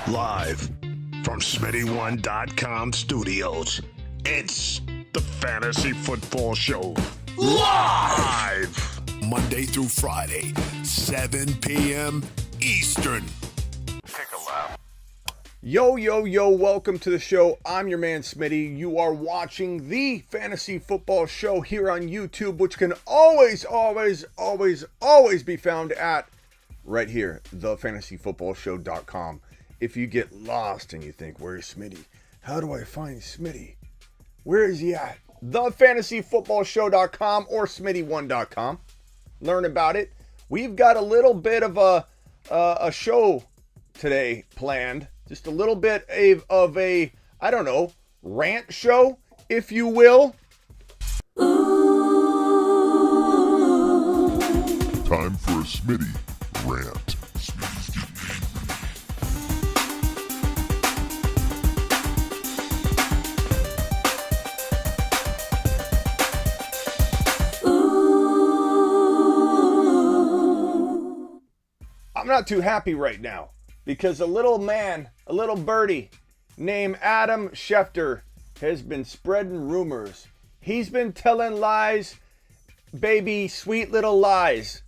Live from Smitty1.com studios, it's the Fantasy Football Show. Live! Monday through Friday, 7 p.m. Eastern. Take a lap. Yo, welcome to the show. I'm your man Smitty. You are watching the Fantasy Football Show here on YouTube, which can always be found at right here, thefantasyfootballshow.com. If you get lost and you think, where's Smitty? How do I find Smitty? Where is he at? Thefantasyfootballshow.com or Smitty1.com. Learn about it. We've got a little bit of a show today planned. Just a little bit of a, I don't know, rant show, if you will. Time for a Smitty rant. I'm not too happy right now because a little birdie named Adam Schefter has been spreading rumors. He's been telling lies, baby, sweet little lies.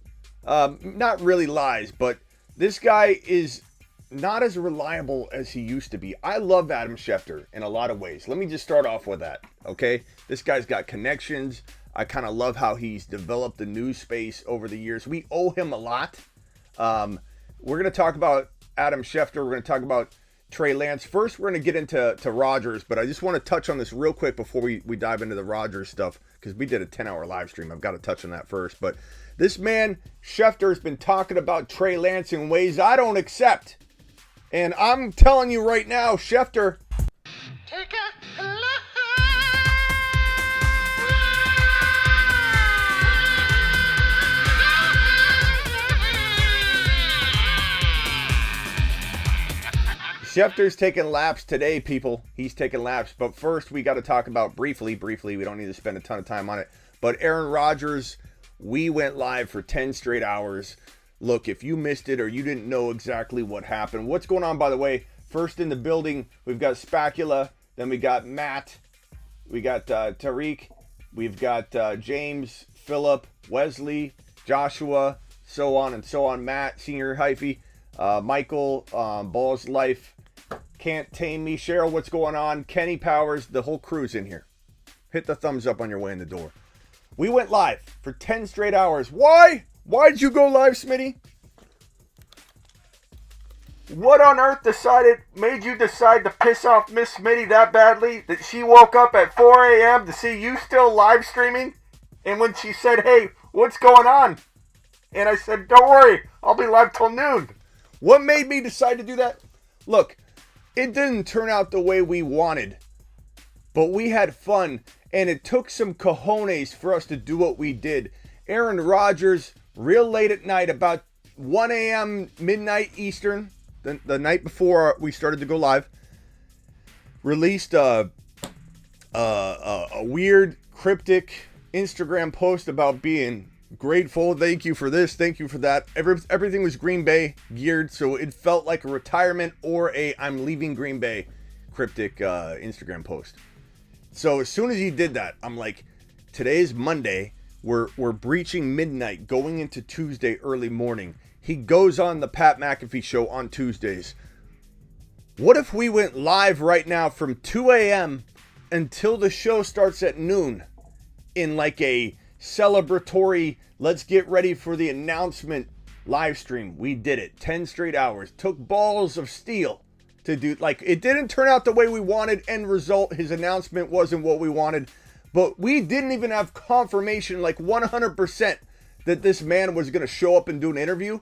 Not really lies, but this guy is not as reliable as he used to be. I love Adam Schefter in a lot of ways. Let me just start off with that, okay? This guy's got connections. I kind of love how he's developed the news space over the years. We owe him a lot. We're going to talk about Adam Schefter. We're going to talk about Trey Lance. First, we're going to get into Rodgers, but I just want to touch on this real quick before we dive into the Rodgers stuff, because we did a 10-hour live stream. I've got to touch on that first. But this man, Schefter, has been talking about Trey Lance in ways I don't accept. And I'm telling you right now, Schefter, take a look. Schefter's taking laps today, people. He's taking laps. But first, we got to talk about briefly, we don't need to spend a ton of time on it. But Aaron Rodgers, we went live for 10 straight hours. Look, if you missed it or you didn't know exactly what happened, what's going on, by the way? First in the building, we've got Spacula. Then we got Matt. We got Tariq. We've got James, Philip, Wesley, Joshua, so on and so on. Matt, Senior Hyphy. Michael, Balls Life, Can't Tame Me, Cheryl, what's going on? Kenny Powers, the whole crew's in here. Hit the thumbs up on your way in the door. We went live for 10 straight hours. Why? Why'd you go live, Smitty? What on earth made you decide to piss off Miss Smitty that badly that she woke up at 4 a.m. to see you still live streaming? And when she said, hey, what's going on? And I said, don't worry, I'll be live till noon. What made me decide to do that? Look, it didn't turn out the way we wanted, but we had fun, and it took some cojones for us to do what we did. Aaron Rodgers, real late at night, about 1 a.m., midnight Eastern, the night before we started to go live, released a weird, cryptic Instagram post about being grateful. Thank you for this. Thank you for that. Everything was Green Bay geared, so it felt like a retirement or a I'm leaving Green Bay cryptic Instagram post. So as soon as he did that, I'm like, today's Monday. We're breaching midnight, going into Tuesday early morning. He goes on the Pat McAfee show on Tuesdays. What if we went live right now from 2 a.m. until the show starts at noon in like a celebratory, let's get ready for the announcement live stream? We did it 10 straight hours. Took balls of steel to do. Like, it didn't turn out the way we wanted. End result, his announcement wasn't what we wanted, but we didn't even have confirmation like 100% that this man was going to show up and do an interview.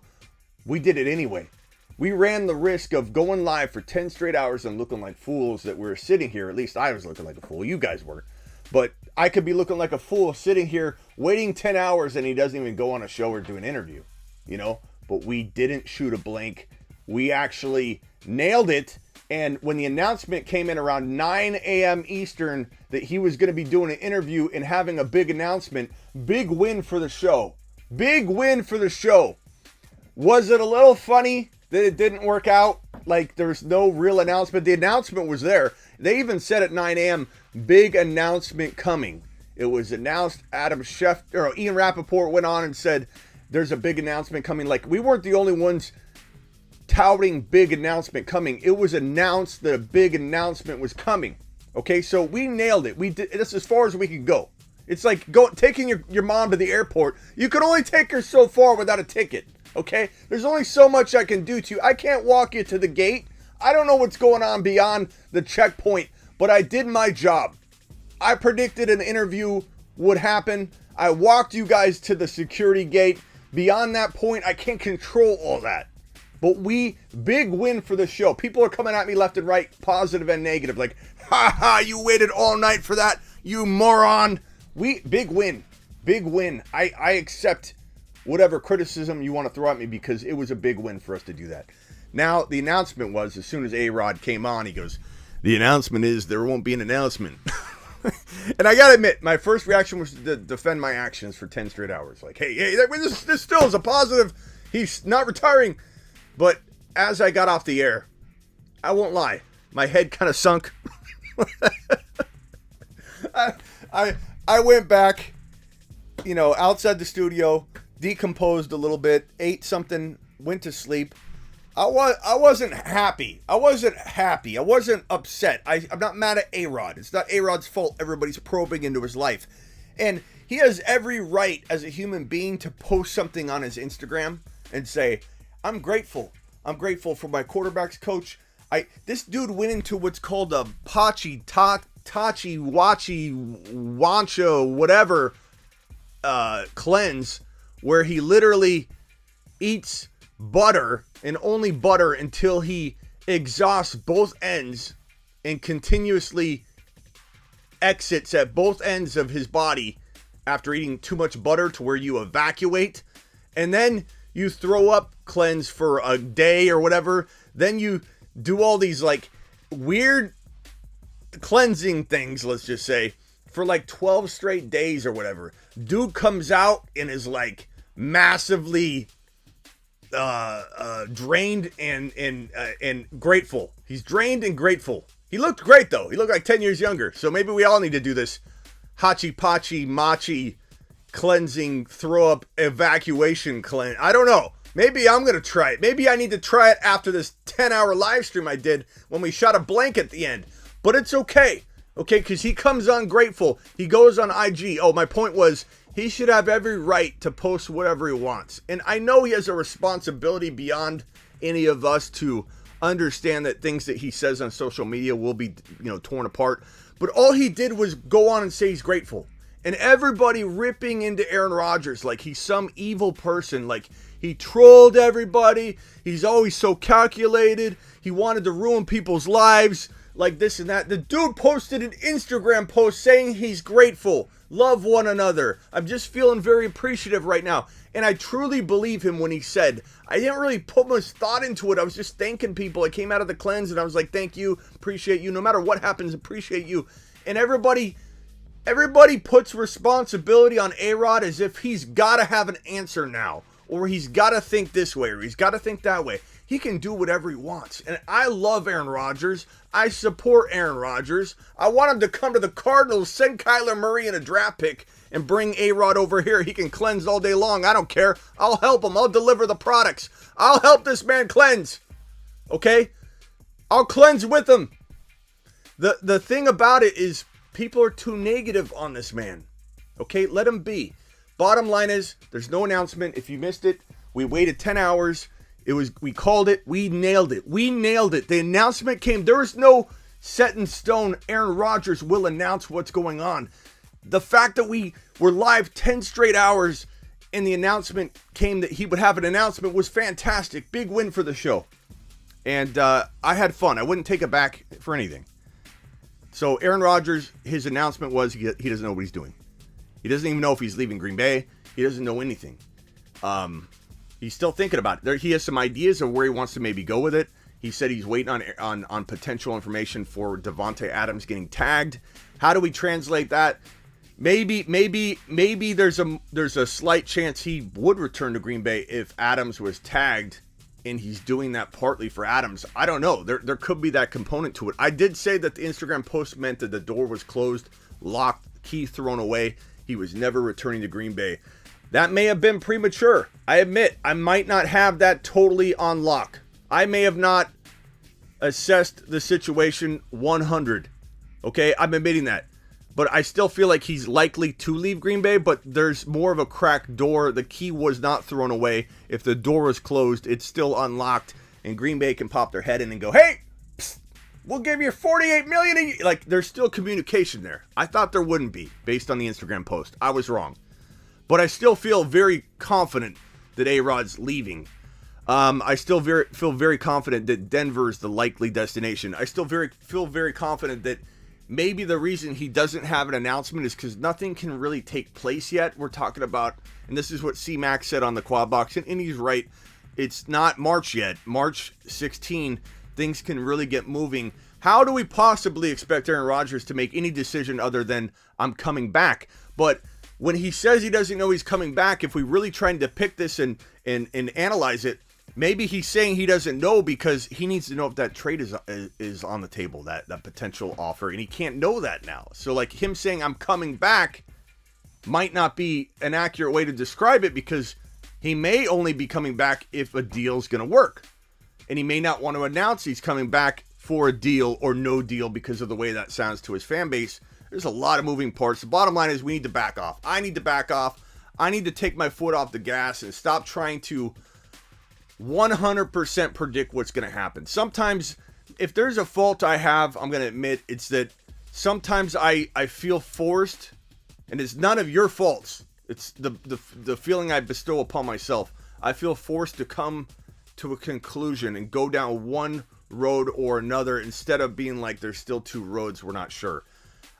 We did it anyway. We ran the risk of going live for 10 straight hours and looking like fools that we're sitting here. At least I was looking like a fool. You guys were. But I could be looking like a fool sitting here waiting 10 hours and he doesn't even go on a show or do an interview, you know? But we didn't shoot a blank. We actually nailed it. And when the announcement came in around 9 a.m. Eastern that he was going to be doing an interview and having a big announcement, big win for the show. Big win for the show. Was it a little funny that it didn't work out like there's no real announcement. The announcement was there. They even said at 9 a.m., big announcement coming. It was announced. Adam Schefter, or Ian Rappaport went on and said, there's a big announcement coming. Like, we weren't the only ones touting big announcement coming. It was announced that a big announcement was coming. Okay, so we nailed it. We did. That's as far as we could go. It's like taking your mom to the airport. You can only take her so far without a ticket. Okay, there's only so much I can do to you. I can't walk you to the gate. I don't know what's going on beyond the checkpoint, but I did my job. I predicted an interview would happen. I walked you guys to the security gate. Beyond that point, I can't control all that. But big win for the show. People are coming at me left and right, positive and negative. Like, ha ha, you waited all night for that, you moron. Big win. Big win. I accept whatever criticism you want to throw at me because it was a big win for us to do that. Now, the announcement was, as soon as A-Rod came on, he goes, the announcement is there won't be an announcement. And I gotta admit, my first reaction was to defend my actions for 10 straight hours. Like, hey, this still is a positive. He's not retiring. But as I got off the air, I won't lie, my head kind of sunk. I went back, outside the studio, decomposed a little bit, ate something, went to sleep. I wasn't happy. I wasn't upset. I'm not mad at A-Rod. It's not A-Rod's fault everybody's probing into his life. And he has every right as a human being to post something on his Instagram and say, I'm grateful. I'm grateful for my quarterback's coach. This dude went into what's called a Tachi, Wachi, Wancho, whatever cleanse, where he literally eats butter and only butter until he exhausts both ends and continuously exits at both ends of his body after eating too much butter to where you evacuate. And then you throw up cleanse for a day or whatever. Then you do all these like weird cleansing things, let's just say, for like 12 straight days or whatever. Dude comes out and is like massively drained and grateful. He's drained and grateful. He looked great though. He looked like 10 years younger. So maybe we all need to do this hachi pachi machi cleansing throw up evacuation cleanse. I don't know. Maybe I'm gonna try it. Maybe I need to try it after this 10-hour live stream I did when we shot a blank at the end. But it's okay. Okay, because he comes on grateful. He goes on IG. Oh, my point was, he should have every right to post whatever he wants. And I know he has a responsibility beyond any of us to understand that things that he says on social media will be, torn apart. But all he did was go on and say he's grateful. And everybody ripping into Aaron Rodgers like he's some evil person. Like he trolled everybody. He's always so calculated. He wanted to ruin people's lives like this and that. The dude posted an Instagram post saying he's grateful. Love one another. I'm just feeling very appreciative right now. And I truly believe him when he said, I didn't really put much thought into it. I was just thanking people. I came out of the cleanse and I was like, thank you, appreciate you. No matter what happens, appreciate you. And everybody puts responsibility on A-Rod as if he's got to have an answer now. Or he's got to think this way or he's got to think that way. He can do whatever he wants. And I love Aaron Rodgers. I support Aaron Rodgers. I want him to come to the Cardinals, send Kyler Murray in a draft pick, and bring A-Rod over here. He can cleanse all day long. I don't care. I'll help him. I'll deliver the products. I'll help this man cleanse. Okay? I'll cleanse with him. The thing about it is people are too negative on this man. Okay? Let him be. Bottom line is, there's no announcement. If you missed it, we waited 10 hours. We called it. We nailed it. The announcement came. There was no set in stone. Aaron Rodgers will announce what's going on. The fact that we were live 10 straight hours and the announcement came that he would have an announcement was fantastic. Big win for the show. And I had fun. I wouldn't take it back for anything. So Aaron Rodgers, his announcement was he doesn't know what he's doing. He doesn't even know if he's leaving Green Bay. He doesn't know anything. He's still thinking about it. He has some ideas of where he wants to maybe go with it. He said he's waiting on potential information for Davante Adams getting tagged. How do we translate that? Maybe there's a slight chance he would return to Green Bay if Adams was tagged and he's doing that partly for Adams. I don't know. There could be that component to it. I did say that the Instagram post meant that the door was closed, locked, key thrown away. He was never returning to Green Bay. That may have been premature. I admit, I might not have that totally on lock. I may have not assessed the situation 100. Okay, I'm admitting that. But I still feel like he's likely to leave Green Bay, but there's more of a cracked door. The key was not thrown away. If the door was closed, it's still unlocked, and Green Bay can pop their head in and go, hey, psst, we'll give you $48 million. Like, there's still communication there. I thought there wouldn't be, based on the Instagram post. I was wrong. But I still feel very confident that A-Rod's leaving. I still feel very confident that Denver is the likely destination. I still feel very confident that maybe the reason he doesn't have an announcement is because nothing can really take place yet. We're talking about, and this is what C-Mac said on the Quad Box, and he's right. It's not March yet. March 16, things can really get moving. How do we possibly expect Aaron Rodgers to make any decision other than I'm coming back? But when he says he doesn't know he's coming back, if we really try and depict this and analyze it, maybe he's saying he doesn't know because he needs to know if that trade is on the table, that potential offer, and he can't know that now. So like him saying I'm coming back might not be an accurate way to describe it, because he may only be coming back if a deal's going to work. And he may not want to announce he's coming back for a deal or no deal because of the way that sounds to his fan base. There's a lot of moving parts. The bottom line is we need to back off. I need to back off. I need to take my foot off the gas and stop trying to 100% predict what's going to happen. Sometimes, if there's a fault I have, I'm going to admit, it's that sometimes I feel forced, and it's none of your faults. It's the feeling I bestow upon myself. I feel forced to come to a conclusion and go down one road or another instead of being like there's still two roads, we're not sure.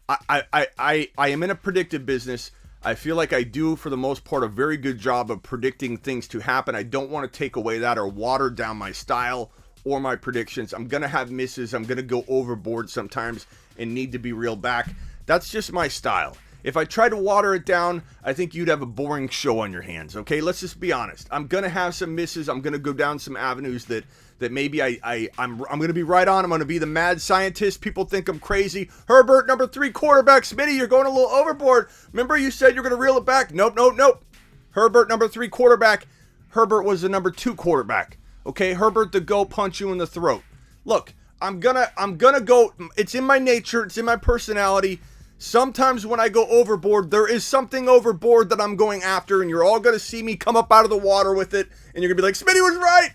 I am in a predictive business. I feel like I do, for the most part, a very good job of predicting things to happen. I don't want to take away that or water down my style or my predictions. I'm going to have misses. I'm going to go overboard sometimes and need to be reeled back. That's just my style. If I try to water it down, I think you'd have a boring show on your hands, okay? Let's just be honest. I'm going to have some misses. I'm going to go down some avenues that maybe I'm going to be right on. I'm going to be the mad scientist. People think I'm crazy. Herbert, number 3 quarterback. Smitty, you're going a little overboard. Remember you said you're going to reel it back? Nope. Herbert, number 3 quarterback. Herbert was the number 2 quarterback. Okay, Herbert the GOAT, punch you in the throat. Look, I'm gonna go. It's in my nature. It's in my personality. Sometimes when I go overboard, there is something overboard that I'm going after, and you're all going to see me come up out of the water with it, and you're going to be like, Smitty was right.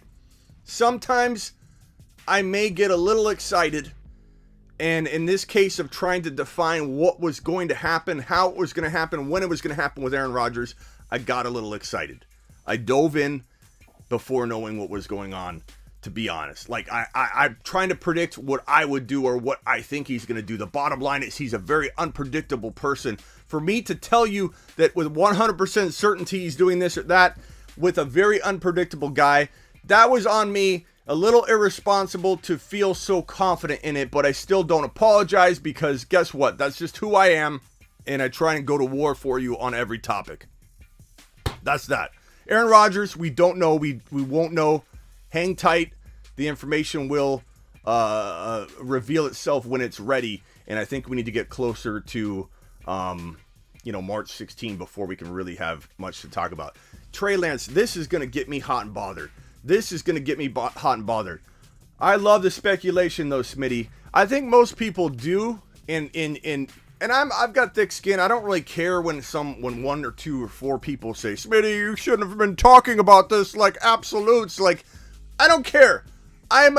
Sometimes I may get a little excited, and in this case of trying to define what was going to happen, how it was going to happen, when it was going to happen with Aaron Rodgers, I got a little excited. I dove in before knowing what was going on, to be honest. Like, I'm trying to predict what I would do or what I think he's going to do. The bottom line is he's a very unpredictable person. For me to tell you that with 100% certainty he's doing this or that with a very unpredictable guy, that was on me. A little irresponsible to feel so confident in it, but I still don't apologize because guess what? That's just who I am, and I try and go to war for you on every topic. That's that. Aaron Rodgers, we don't know. We won't know. Hang tight. The information will reveal itself when it's ready. And I think we need to get closer to, March 16 before we can really have much to talk about. Trey Lance, this is going to get me hot and bothered. Hot and bothered. I love the speculation, though, Smitty. I think most people do. And I've got thick skin. I don't really care when 1 or 2 or 4 people say, Smitty, you shouldn't have been talking about this like absolutes. Like, I don't care. I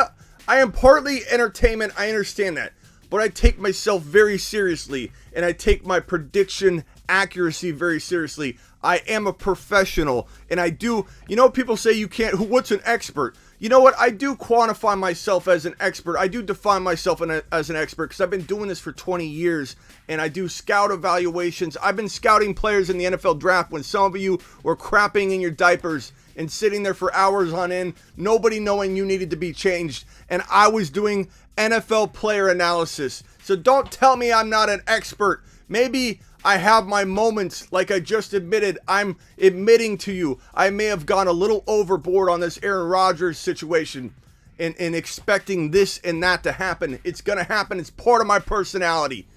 am partly entertainment. I understand that. But I take myself very seriously, and I take my prediction accuracy very seriously. I am a professional, and I do, people say you can't, what's an expert? You know what? I do quantify myself as an expert. I do define myself as an expert because I've been doing this for 20 years, and I do scout evaluations. I've been scouting players in the NFL draft when some of you were crapping in your diapers and sitting there for hours on end, nobody knowing you needed to be changed, and I was doing NFL player analysis. So don't tell me I'm not an expert. Maybe I have my moments, like I just admitted. I'm admitting to you, I may have gone a little overboard on this Aaron Rodgers situation and expecting this and that to happen. It's going to happen. It's part of my personality.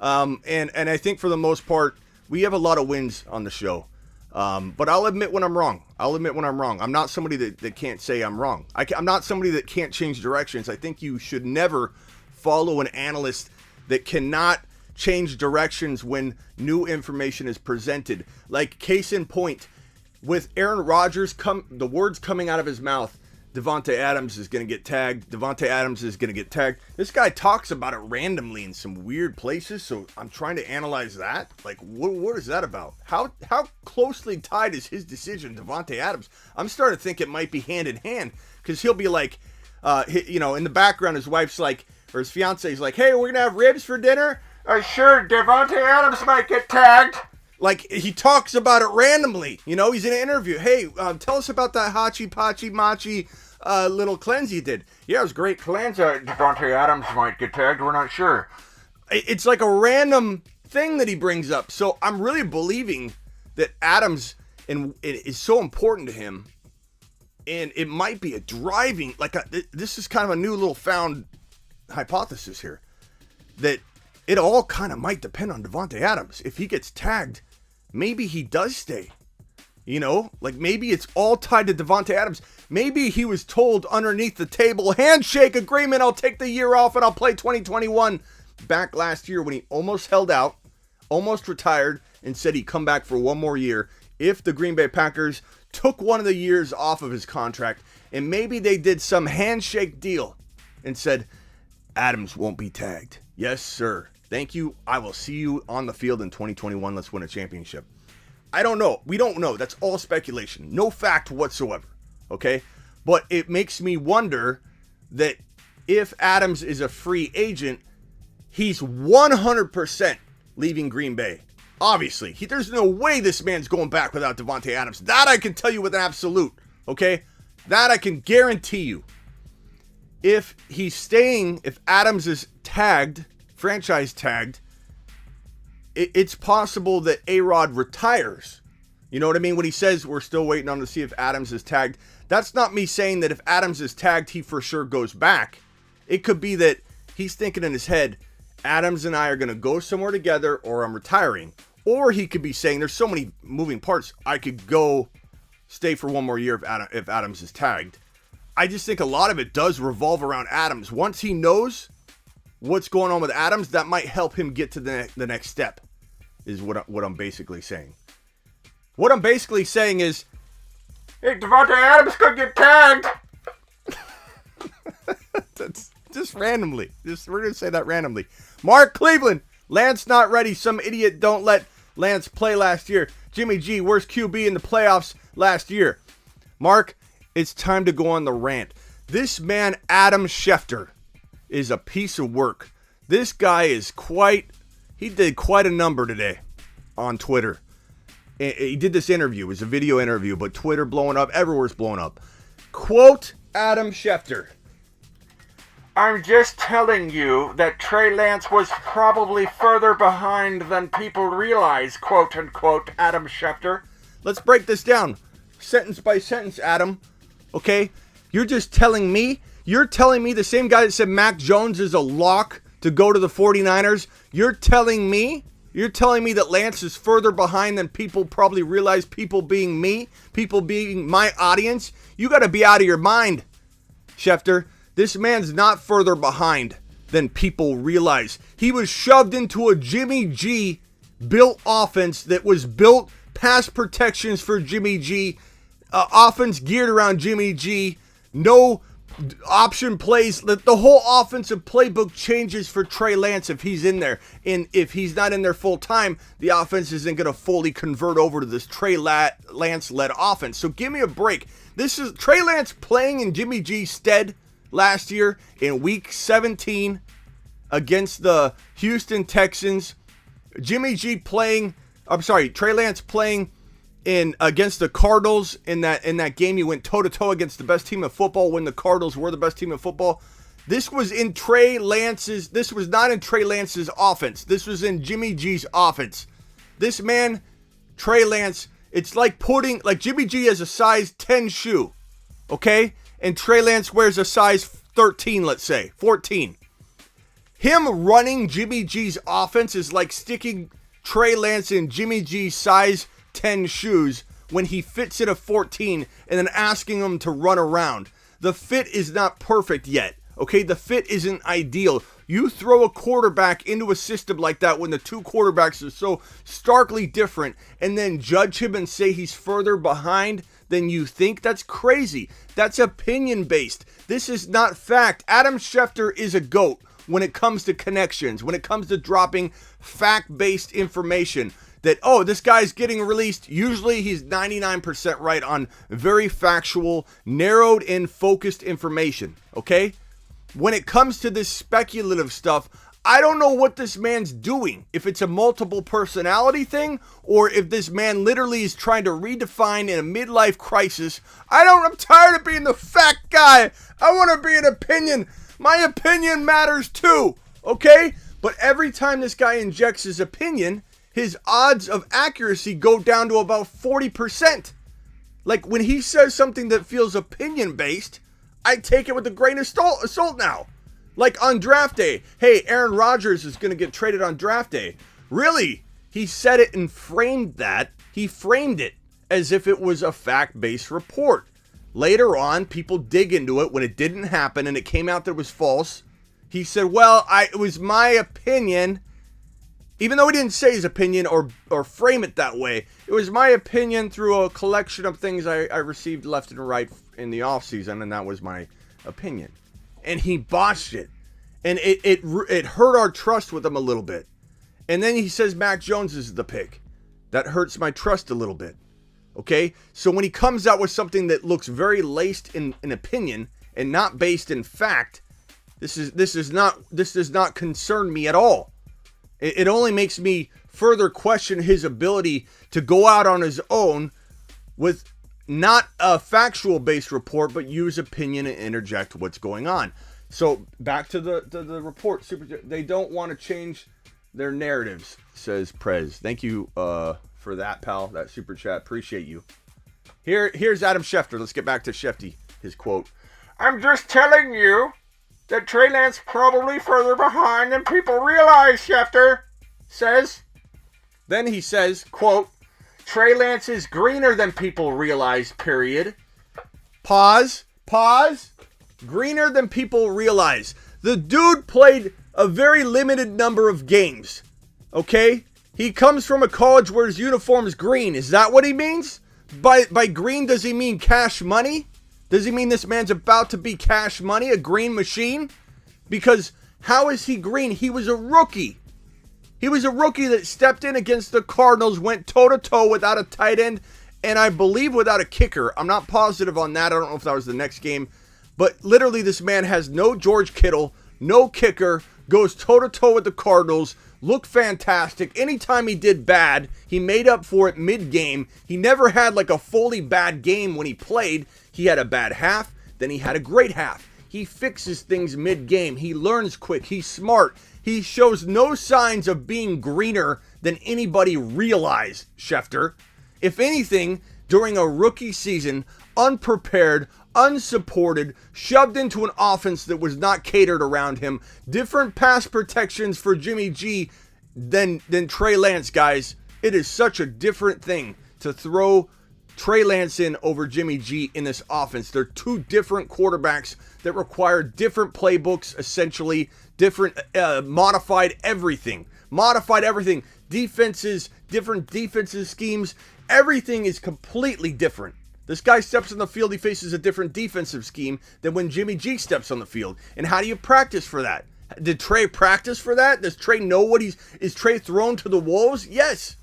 And I think for the most part, we have a lot of wins on the show. But I'll admit when I'm wrong. I'm not somebody that can't say I'm wrong. I'm not somebody that can't change directions. I think you should never follow an analyst that cannot change directions when new information is presented. Like case in point, with Aaron Rodgers, the words coming out of his mouth, Davante Adams is going to get tagged. This guy talks about it randomly in some weird places, so I'm trying to analyze that. Like, what is that about? How closely tied is his decision, Davante Adams? I'm starting to think it might be hand in hand, because he'll be like, in the background, his wife's like, or his fiance's like, hey, we're going to have ribs for dinner? Sure, Davante Adams might get tagged. Like, he talks about it randomly. He's in an interview. Hey, tell us about that Hachi Pachi Machi little cleanse you did. Yeah, it was a great cleanse. Davante Adams might get tagged. We're not sure. It's like a random thing that he brings up. So I'm really believing that Adams is so important to him. And it might be a driving, this is kind of a new little found hypothesis here. That it all kind of might depend on Davante Adams. If he gets tagged, maybe he does stay. Maybe it's all tied to Davante Adams. Maybe he was told underneath the table, handshake agreement, I'll take the year off and I'll play 2021. Back last year when he almost held out, almost retired, and said he'd come back for one more year if the Green Bay Packers took one of the years off of his contract. And maybe they did some handshake deal and said, Adams won't be tagged. Yes, sir. Thank you. I will see you on the field in 2021. Let's win a championship. I don't know. We don't know. That's all speculation. No fact whatsoever. Okay? But it makes me wonder that if Adams is a free agent, he's 100% leaving Green Bay. Obviously. There's no way this man's going back without Davante Adams. That I can tell you with an absolute. Okay? That I can guarantee you. If he's staying, if Adams is tagged, franchise tagged, it's possible that A-Rod retires. You know what I mean? When he says we're still waiting on to see if Adams is tagged, that's not me saying that if Adams is tagged, he for sure goes back. It could be that he's thinking in his head, Adams and I are going to go somewhere together or I'm retiring. Or he could be saying, there's so many moving parts, I could go stay for one more year if Adams is tagged. I just think a lot of it does revolve around Adams. Once he knows what's going on with Adams, that might help him get to the next step, is what I'm basically saying. What I'm basically saying is, hey, Davante Adams could get tagged. That's just randomly. We're going to say that randomly. Mark Cleveland, Lance not ready. Some idiot don't let Lance play last year. Jimmy G, worst QB in the playoffs last year. Mark, it's time to go on the rant. This man, Adam Schefter, is a piece of work. This guy is he did quite a number today on Twitter. He did this interview. It was a video interview, but Twitter blowing up. Everywhere's blowing up. Quote Adam Schefter. I'm just telling you that Trey Lance was probably further behind than people realize, quote unquote, Adam Schefter. Let's break this down. Sentence by sentence, Adam. Okay? You're just telling me? You're telling me the same guy that said Mac Jones is a lock to go to the 49ers? You're telling me that Lance is further behind than people probably realize, people being me, people being my audience? You got to be out of your mind, Schefter. This man's not further behind than people realize. He was shoved into a Jimmy G built offense that was built pass protections for Jimmy G, offense geared around Jimmy G, no option plays. The whole offensive playbook changes for Trey Lance if he's in there. And if he's not in there full time, the offense isn't going to fully convert over to this Trey Lance-led offense. So give me a break. This is Trey Lance playing in Jimmy G's stead last year in week 17 against the Houston Texans. Trey Lance playing against the Cardinals in that game. He went toe-to-toe against the best team in football when the Cardinals were the best team in football. This was not in Trey Lance's offense. This was in Jimmy G's offense. This man, Trey Lance, it's like Jimmy G has a size 10 shoe, okay? And Trey Lance wears a size 13, let's say, 14. Him running Jimmy G's offense is like sticking Trey Lance in Jimmy G's size 10 shoes when he fits in a 14 and then asking him to run around. The fit is not perfect yet, okay? The fit isn't ideal. You throw a quarterback into a system like that when the two quarterbacks are so starkly different and then judge him and say he's further behind than you think, that's crazy. That's opinion based. This is not fact. Adam Schefter is a GOAT when it comes to connections, when it comes to dropping fact-based information that, oh, this guy's getting released. Usually he's 99% right on very factual, narrowed in focused information, okay? When it comes to this speculative stuff, I don't know what this man's doing. If it's a multiple personality thing, or if this man literally is trying to redefine in a midlife crisis. I'm tired of being the fact guy. I want to be an opinion. My opinion matters too, okay? But every time this guy injects his opinion, his odds of accuracy go down to about 40%. Like when he says something that feels opinion-based, I take it with a grain of salt now. Like on draft day, hey, Aaron Rodgers is going to get traded on draft day. Really? He said it and framed that. He framed it as if it was a fact-based report. Later on, people dig into it when it didn't happen and it came out that it was false. He said, well, it was my opinion. Even though he didn't say his opinion or frame it that way, it was my opinion through a collection of things I received left and right in the offseason, and that was my opinion. And he botched it. And it hurt our trust with him a little bit. And then he says Mac Jones is the pick. That hurts my trust a little bit. Okay? So when he comes out with something that looks very laced in opinion and not based in fact, this does not concern me at all. It only makes me further question his ability to go out on his own with not a factual based report, but use opinion and interject what's going on. So back to the report. They don't want to change their narratives, says Prez. Thank you for that, pal. That super chat. Appreciate you. Here's Adam Schefter. Let's get back to Shefty. His quote. I'm just telling you that Trey Lance probably further behind than people realize, Schefter says. Then he says, quote, Trey Lance is greener than people realize, period. Pause. Greener than people realize. The dude played a very limited number of games. Okay? He comes from a college where his uniform's green. Is that what he means? By green, does he mean cash money? Does he mean this man's about to be cash money, a green machine? Because how is he green? He was a rookie. He was a rookie that stepped in against the Cardinals, went toe-to-toe without a tight end, and I believe without a kicker. I'm not positive on that. I don't know if that was the next game. But literally, this man has no George Kittle, no kicker, goes toe-to-toe with the Cardinals, looked fantastic. Anytime he did bad, he made up for it mid-game. He never had like a fully bad game when he played. He had a bad half, then he had a great half. He fixes things mid-game. He learns quick. He's smart. He shows no signs of being greener than anybody realized, Schefter. If anything, during a rookie season, unprepared, unsupported, shoved into an offense that was not catered around him, different pass protections for Jimmy G than Trey Lance, guys. It is such a different thing to throw Trey Lance in over Jimmy G in this offense. They're two different quarterbacks that require different playbooks, essentially different modified everything, defenses, different defensive schemes. Everything is completely different. This guy steps on the field, he faces a different defensive scheme than when Jimmy G steps on the field. And how do you practice for that? Did Trey practice for that? Does Trey know what is Trey thrown to the wolves? Yes.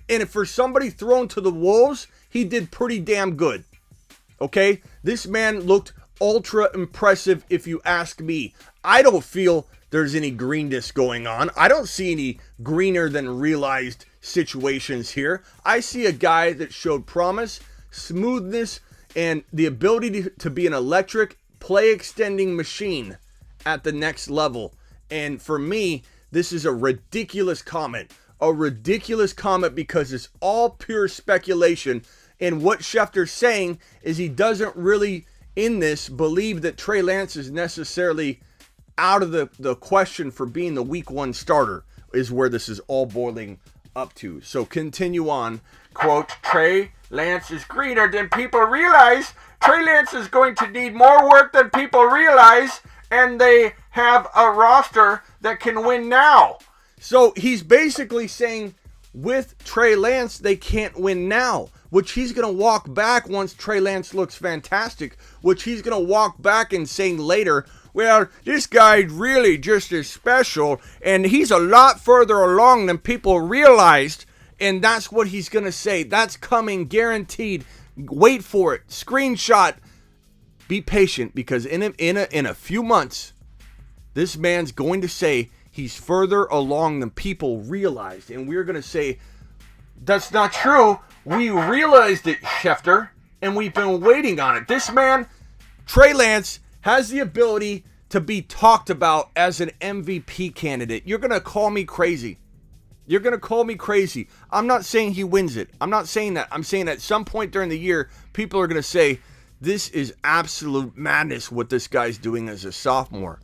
And if for somebody thrown to the wolves, he did pretty damn good. Okay? This man looked ultra impressive if you ask me. I don't feel there's any greenness going on. I don't see any greener than realized situations here. I see a guy that showed promise, smoothness, and the ability to be an electric play extending machine at the next level. And for me, this is a ridiculous comment. a ridiculous comment because it's all pure speculation. And what Schefter's saying is he doesn't really, in this, believe that Trey Lance is necessarily out of the question for being the week 1 starter, is where this is all boiling up to. So continue on. Quote, Trey Lance is greener than people realize. Trey Lance is going to need more work than people realize, and they have a roster that can win now. So he's basically saying with Trey Lance, they can't win now, which he's going to walk back once Trey Lance looks fantastic, which he's going to walk back and saying later, well, this guy really just is special, and he's a lot further along than people realized, and that's what he's going to say. That's coming, guaranteed. Wait for it. Screenshot. Be patient, because in a few months, this man's going to say he's further along than people realized, and we're going to say, that's not true. We realized it, Schefter, and we've been waiting on it. This man, Trey Lance, has the ability to be talked about as an MVP candidate. You're going to call me crazy. You're going to call me crazy. I'm not saying he wins it. I'm not saying that. I'm saying at some point during the year, people are going to say, this is absolute madness what this guy's doing as a sophomore.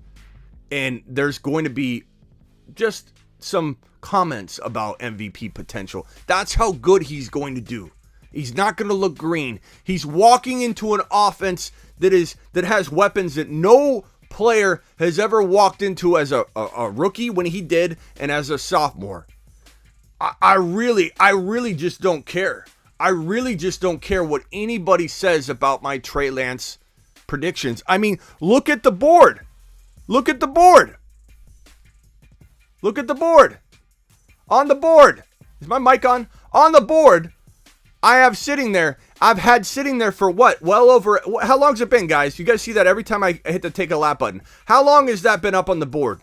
And there's going to be just some comments about MVP potential. That's how good he's going to do. He's not going to look green. He's walking into an offense that has weapons that no player has ever walked into as a rookie when he did, and as a sophomore. I really just don't care. I really just don't care what anybody says about my Trey Lance predictions. I mean, look at the board. Look at the board. Look at the board. On the board. Is my mic on? On the board, I have sitting there. I've had sitting there for what? Well over, how long's it been, guys? You guys see that every time I hit the take a lap button. How long has that been up on the board?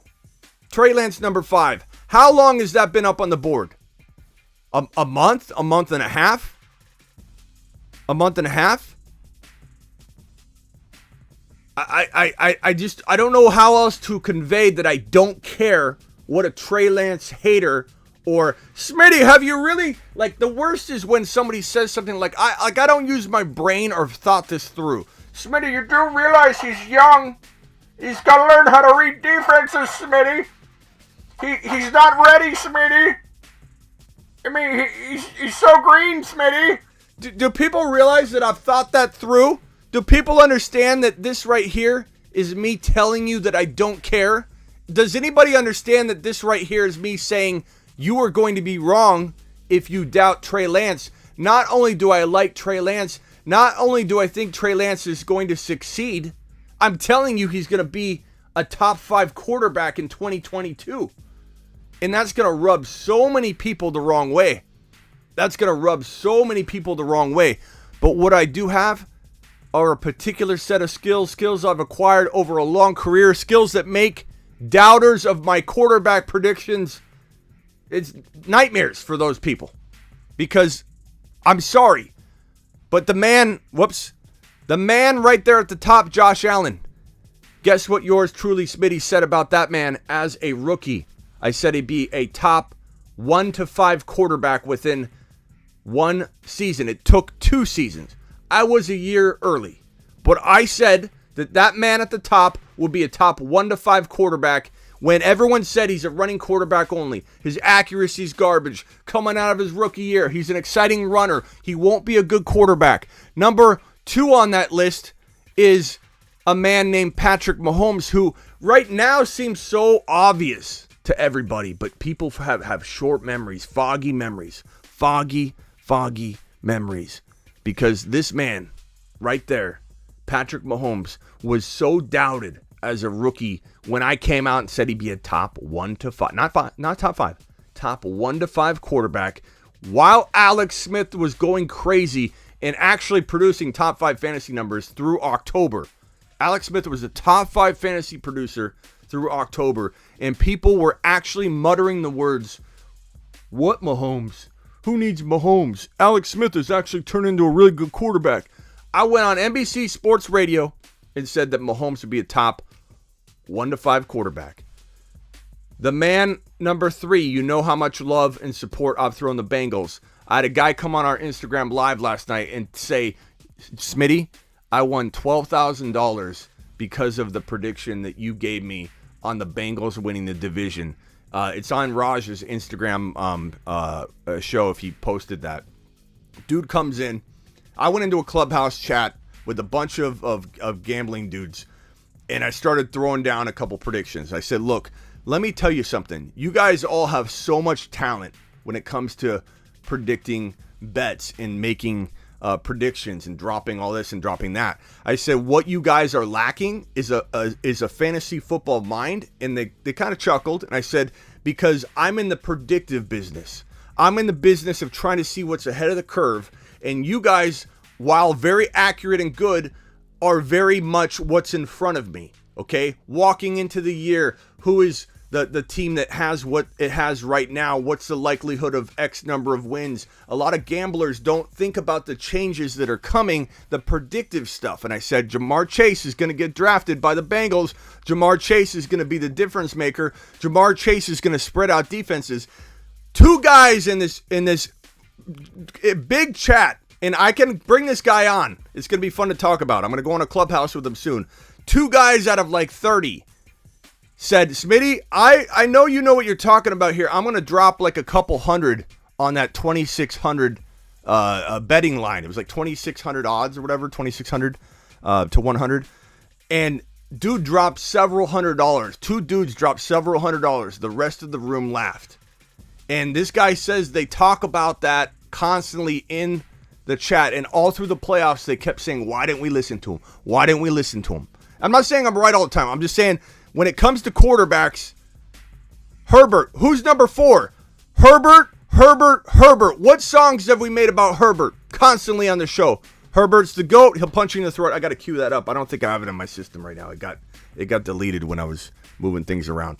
Trey Lance number 5. How long has that been up on the board? A month? A month and a half? A month and a half? I don't know how else to convey that I don't care what a Trey Lance hater or Smitty, have you really, like, the worst is when somebody says something like I don't use my brain or thought this through. Smitty, you do realize he's young. He's got to learn how to read defenses, Smitty. He's not ready, Smitty. I mean, he's so green, Smitty. Do people realize that I've thought that through? Do people understand that this right here is me telling you that I don't care? Does anybody understand that this right here is me saying you are going to be wrong if you doubt Trey Lance? Not only do I like Trey Lance, not only do I think Trey Lance is going to succeed, I'm telling you he's going to be a top 5 quarterback in 2022. And that's going to rub so many people the wrong way. That's going to rub so many people the wrong way. But what I do have are a particular set of skills I've acquired over a long career, skills that make doubters of my quarterback predictions, it's nightmares for those people. Because I'm sorry, but the man right there at the top, Josh Allen, guess what yours truly, Smitty, said about that man as a rookie? I said he'd be a top 1 to 5 quarterback within one season. It took 2 seasons. I was a year early. But I said that man at the top will be a top 1 to 5 quarterback when everyone said he's a running quarterback only. His accuracy's garbage. Coming out of his rookie year, he's an exciting runner. He won't be a good quarterback. Number 2 on that list is a man named Patrick Mahomes, who right now seems so obvious to everybody, but people have short memories, foggy memories, foggy memories, because this man right there, Patrick Mahomes, was so doubted as a rookie when I came out and said he'd be a top 1 to 5, not top 5, top 1 to 5 quarterback, while Alex Smith was going crazy and actually producing top 5 fantasy numbers through October. Alex Smith was a top 5 fantasy producer through October, and people were actually muttering the words, "What Mahomes? Who needs Mahomes? Alex Smith has actually turned into a really good quarterback." I went on NBC Sports Radio and said that Mahomes would be a top 1 to 5 quarterback. The man number 3, you know how much love and support I've thrown the Bengals. I had a guy come on our Instagram live last night and say, Smitty, I won $12,000 because of the prediction that you gave me on the Bengals winning the division. It's on Raj's Instagram show if he posted that. Dude comes in. I went into a clubhouse chat with a bunch of gambling dudes, and I started throwing down a couple predictions. I said, look, let me tell you something. You guys all have so much talent when it comes to predicting bets and making predictions and dropping all this and dropping that. I said, what you guys are lacking is a fantasy football mind. And they kind of chuckled. And I said, because I'm in the predictive business. I'm in the business of trying to see what's ahead of the curve. And you guys, while very accurate and good, are very much what's in front of me. Okay? Walking into the year, who is the team that has what it has right now? What's the likelihood of X number of wins? A lot of gamblers don't think about the changes that are coming, the predictive stuff. And I said, Jamar Chase is going to get drafted by the Bengals. Jamar Chase is going to be the difference maker. Jamar Chase is going to spread out defenses. 2 guys in this big chat, and I can bring this guy on. It's going to be fun to talk about. I'm going to go on a clubhouse with him soon. 2 guys out of like 30 said, Smitty, I know you know what you're talking about here. I'm going to drop like a couple hundred on that 2,600 betting line. It was like 2,600 odds or whatever, 2,600 to 100. And dude dropped several $100s. 2 dudes dropped several $100s. The rest of the room laughed. And this guy says they talk about that constantly in the chat. And all through the playoffs, they kept saying, why didn't we listen to him? Why didn't we listen to him? I'm not saying I'm right all the time. I'm just saying, when it comes to quarterbacks, Herbert, who's number 4? Herbert. What songs have we made about Herbert constantly on the show? Herbert's the GOAT. He'll punch you in the throat. I got to cue that up. I don't think I have it in my system right now. It got deleted when I was moving things around.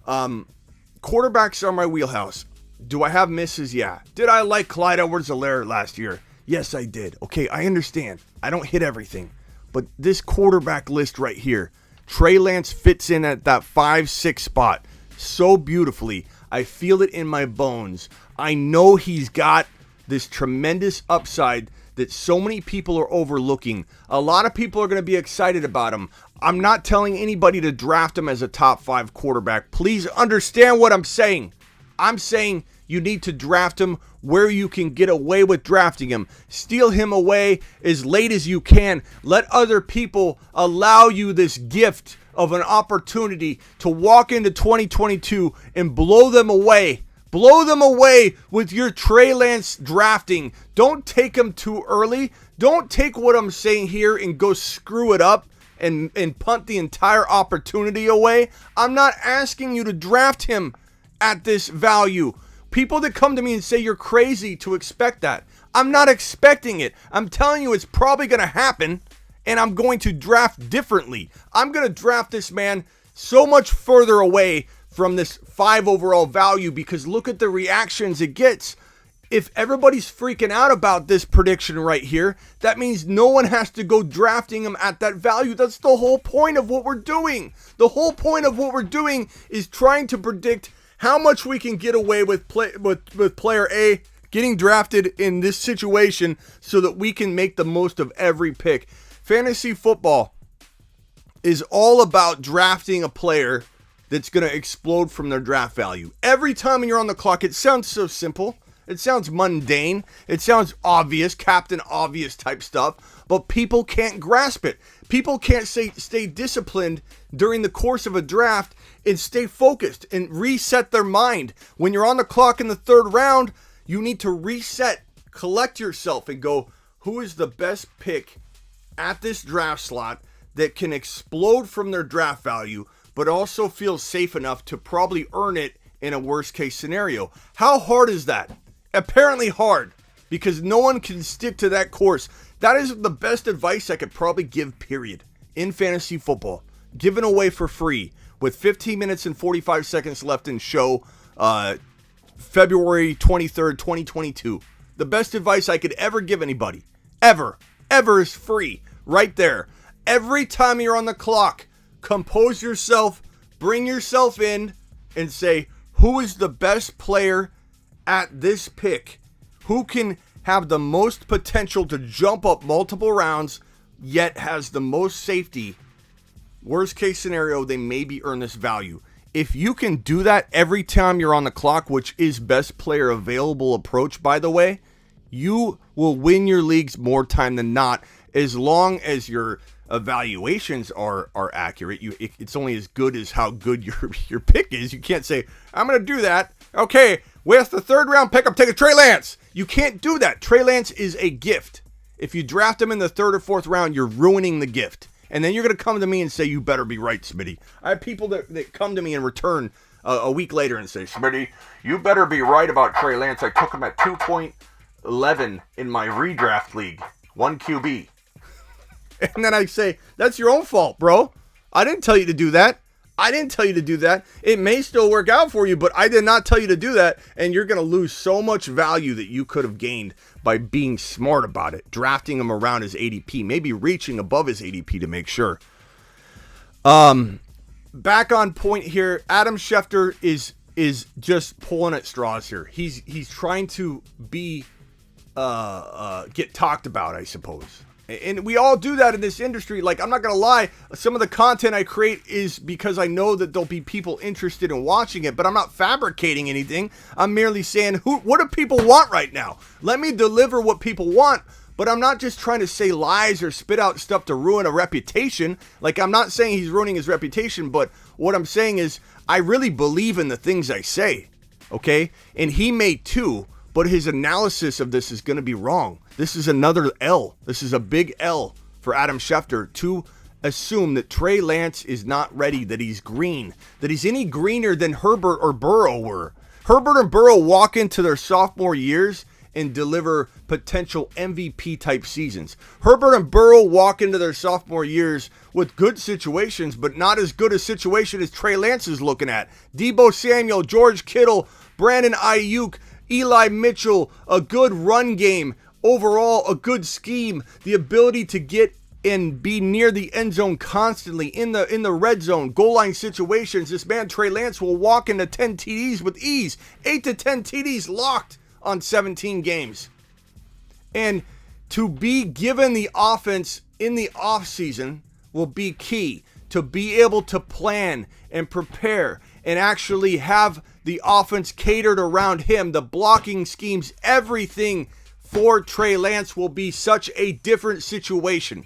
Quarterbacks are my wheelhouse. Do I have misses? Yeah. Did I like Clyde Edwards-Helaire last year? Yes, I did. Okay, I understand. I don't hit everything. But this quarterback list right here, Trey Lance fits in at that 5-6 spot so beautifully. I feel it in my bones. I know he's got this tremendous upside that so many people are overlooking. A lot of people are going to be excited about him. I'm not telling anybody to draft him as a top 5 quarterback. Please understand what I'm saying. I'm saying you need to draft him where you can get away with drafting him. Steal him away as late as you can. Let other people allow you this gift of an opportunity to walk into 2022 and blow them away. Blow them away with your Trey Lance drafting. Don't take him too early. Don't take what I'm saying here and go screw it up and punt the entire opportunity away. I'm not asking you to draft him at this value. People that come to me and say you're crazy to expect that. I'm not expecting it. I'm telling you it's probably going to happen, and I'm going to draft differently. I'm going to draft this man so much further away from this 5 overall value because look at the reactions it gets. If everybody's freaking out about this prediction right here, that means no one has to go drafting him at that value. That's the whole point of what we're doing. The whole point of what we're doing is trying to predict how much we can get away with player A getting drafted in this situation so that we can make the most of every pick. Fantasy football is all about drafting a player that's going to explode from their draft value. Every time you're on the clock, it sounds so simple. It sounds mundane. It sounds obvious, Captain Obvious type stuff, but people can't grasp it. People can't stay disciplined during the course of a draft and stay focused and reset their mind. When you're on the clock in the 3rd round, you need to reset, collect yourself, and go, who is the best pick at this draft slot that can explode from their draft value, but also feel safe enough to probably earn it in a worst case scenario. How hard is that? Apparently hard, because no one can stick to that course. That is the best advice I could probably give, period, in fantasy football. Given away for free with 15 minutes and 45 seconds left in show, February 23rd, 2022. The best advice I could ever give anybody, ever is free, right there. Every time you're on the clock, compose yourself, bring yourself in, and say, who is the best player at this pick? Who can have the most potential to jump up multiple rounds, yet has the most safety? Worst case scenario, they maybe earn this value. If you can do that every time you're on the clock, which is best player available approach, by the way, you will win your leagues more time than not, as long as your evaluations are accurate. It's only as good as how good your pick is. You can't say, I'm going to do that. Okay, with the third round pick, I'm taking Trey Lance. You can't do that. Trey Lance is a gift. If you draft him in the third or fourth round, you're ruining the gift. And then you're going to come to me and say, you better be right, Smitty. I have people that come to me in return a week later and say, Smitty, you better be right about Trey Lance. I took him at 2.11 in my redraft league. 1 QB. And then I say, that's your own fault, bro. I didn't tell you to do that. It may still work out for you, but I did not tell you to do that. And you're going to lose so much value that you could have gained by being smart about it. Drafting him around his ADP. Maybe reaching above his ADP to make sure. Back on point here. Adam Schefter is just pulling at straws here. He's trying to be get talked about, I suppose. And we all do that in this industry. Like, I'm not going to lie, some of the content I create is because I know that there'll be people interested in watching it, but I'm not fabricating anything. I'm merely saying, what do people want right now? Let me deliver what people want, but I'm not just trying to say lies or spit out stuff to ruin a reputation. Like, I'm not saying he's ruining his reputation, but what I'm saying is I really believe in the things I say, okay? And he may too, but his analysis of this is going to be wrong. This is another L. This is a big L for Adam Schefter to assume that Trey Lance is not ready, that he's green, that he's any greener than Herbert or Burrow were. Herbert and Burrow walk into their sophomore years and deliver potential MVP type seasons. Herbert and Burrow walk into their sophomore years with good situations, but not as good a situation as Trey Lance is looking at. Deebo Samuel, George Kittle, Brandon Ayuk, Eli Mitchell, a good run game, overall a good scheme, the ability to get and be near the end zone constantly in the red zone, goal line situations. This man Trey Lance will walk into 10 TDs with ease, 8 to 10 TDs locked on 17 games. And to be given the offense in the offseason will be key to be able to plan and prepare and actually have the offense catered around him, the blocking schemes, everything for Trey Lance will be such a different situation.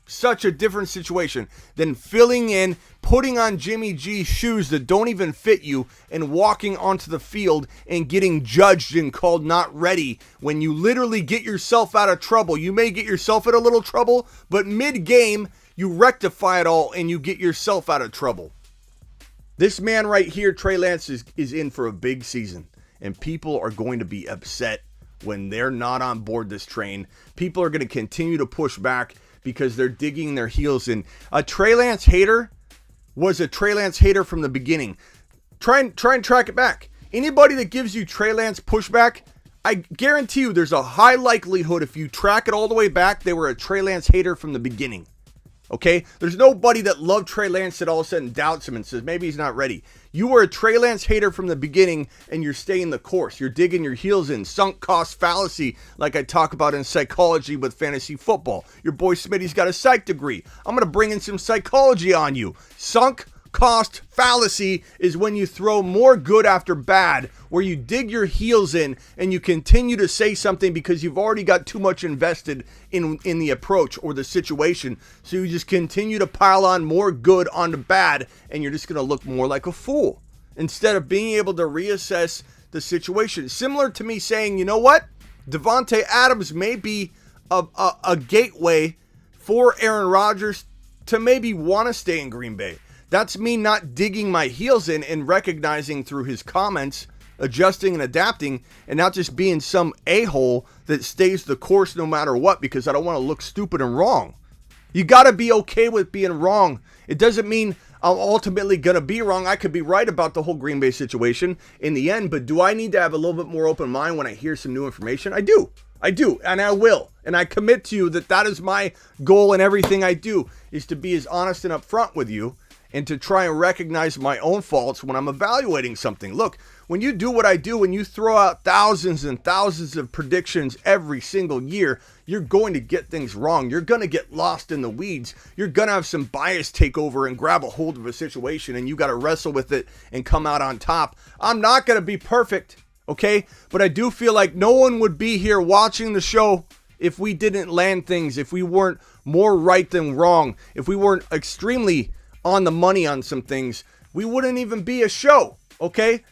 Such a different situation than filling in, putting on Jimmy G's shoes that don't even fit you and walking onto the field and getting judged and called not ready when you literally get yourself out of trouble. You may get yourself in a little trouble, but mid-game, you rectify it all and you get yourself out of trouble. This man right here, Trey Lance, is in for a big season, and people are going to be upset when they're not on board this train. People are going to continue to push back because they're digging their heels in. A Trey Lance hater was a Trey Lance hater from the beginning. Try and track it back. Anybody that gives you Trey Lance pushback, I guarantee you there's a high likelihood if you track it all the way back, they were a Trey Lance hater from the beginning. Okay? There's nobody that loved Trey Lance that all of a sudden doubts him and says maybe he's not ready. You were a Trey Lance hater from the beginning and you're staying the course. You're digging your heels in. Sunk cost fallacy like I talk about in psychology with fantasy football. Your boy Smitty's got a psych degree. I'm going to bring in some psychology on you. Sunk cost fallacy is when you throw more good after bad, where you dig your heels in and you continue to say something because you've already got too much invested in the approach or the situation. So you just continue to pile on more good onto bad and you're just going to look more like a fool instead of being able to reassess the situation. Similar to me saying, you know what? Devontae Adams may be a gateway for Aaron Rodgers to maybe want to stay in Green Bay. That's me not digging my heels in and recognizing through his comments, adjusting and adapting, and not just being some a-hole that stays the course no matter what because I don't want to look stupid and wrong. You got to be okay with being wrong. It doesn't mean I'm ultimately going to be wrong. I could be right about the whole Green Bay situation in the end, but do I need to have a little bit more open mind when I hear some new information? I do, and I will. And I commit to you that is my goal in everything I do, is to be as honest and upfront with you and to try and recognize my own faults when I'm evaluating something. Look, when you do what I do, when you throw out thousands and thousands of predictions every single year, you're going to get things wrong. You're going to get lost in the weeds. You're going to have some bias take over and grab a hold of a situation, and you got to wrestle with it and come out on top. I'm not going to be perfect, okay? But I do feel like no one would be here watching the show if we didn't land things, if we weren't more right than wrong, if we weren't extremely on the money on some things. We wouldn't even be a show, okay?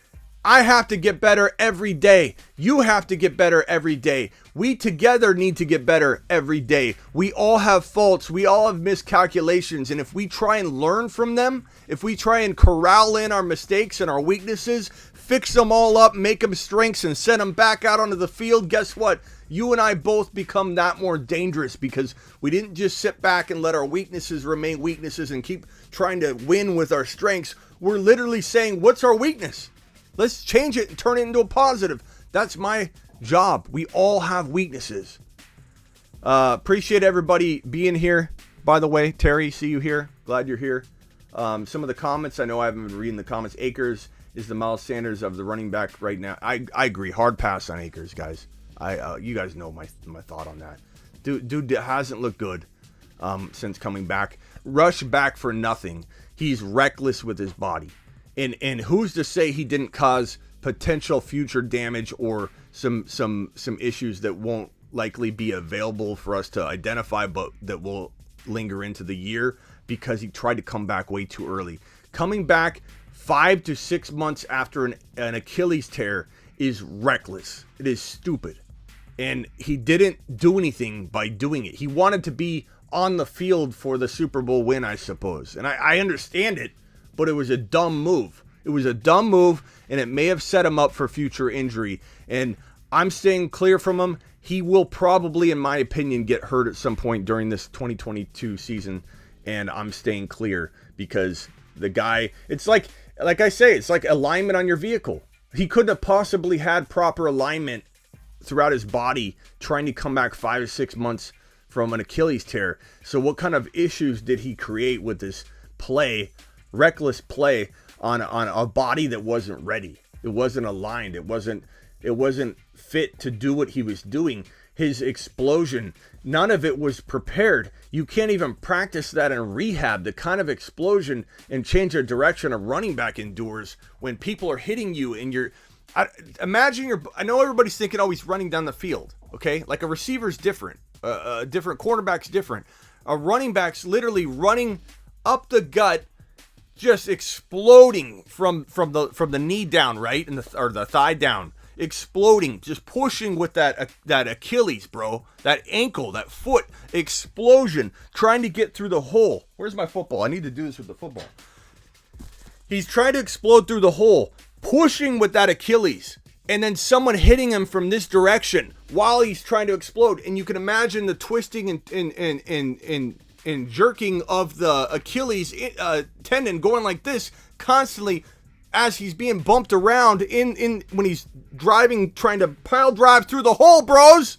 I have to get better every day. You have to get better every day. We together need to get better every day. We all have faults. We all have miscalculations. And if we try and learn from them, if we try and corral in our mistakes and our weaknesses, fix them all up, make them strengths, and send them back out onto the field, guess what? You and I both become that more dangerous because we didn't just sit back and let our weaknesses remain weaknesses and keep trying to win with our strengths. We're literally saying, what's our weakness? Let's change it and turn it into a positive. That's my job. We all have weaknesses. Appreciate everybody being here. By the way, Terry, see you here. Glad you're here. Some of the comments, I know I haven't been reading the comments. Akers is the Miles Sanders of the running back right now. I agree. Hard pass on Akers, guys. You guys know my thought on that. Dude hasn't looked good since coming back. Rush back for nothing. He's reckless with his body. And who's to say he didn't cause potential future damage or some issues that won't likely be available for us to identify, but that will linger into the year because he tried to come back way too early. Coming back 5 to 6 months after an Achilles tear is reckless. It is stupid. And he didn't do anything by doing it. He wanted to be on the field for the Super Bowl win, I suppose. And I understand it, but it was a dumb move. It was a dumb move, and it may have set him up for future injury. And I'm staying clear from him. He will probably, in my opinion, get hurt at some point during this 2022 season. And I'm staying clear because the guy, it's like I say, it's like alignment on your vehicle. He couldn't have possibly had proper alignment throughout his body trying to come back 5 or 6 months from an Achilles tear. So what kind of issues did he create with this play, reckless play on a body that wasn't ready? It wasn't aligned. It wasn't fit to do what he was doing. His explosion, none of it was prepared. You can't even practice that in rehab. The kind of explosion and change of direction a running back endures when people are hitting you and I know everybody's thinking, oh, he's running down the field, okay? Like a receiver's different, a different cornerback's different. A running back's literally running up the gut, just exploding from the knee down, right? Or the thigh down, exploding, just pushing with that Achilles, bro. That ankle, that foot, explosion, trying to get through the hole. Where's my football? I need to do this with the football. He's trying to explode through the hole, pushing with that Achilles, and then someone hitting him from this direction while he's trying to explode. And you can imagine the twisting and jerking of the Achilles tendon going like this constantly as he's being bumped around when he's driving, trying to pile drive through the hole, bros.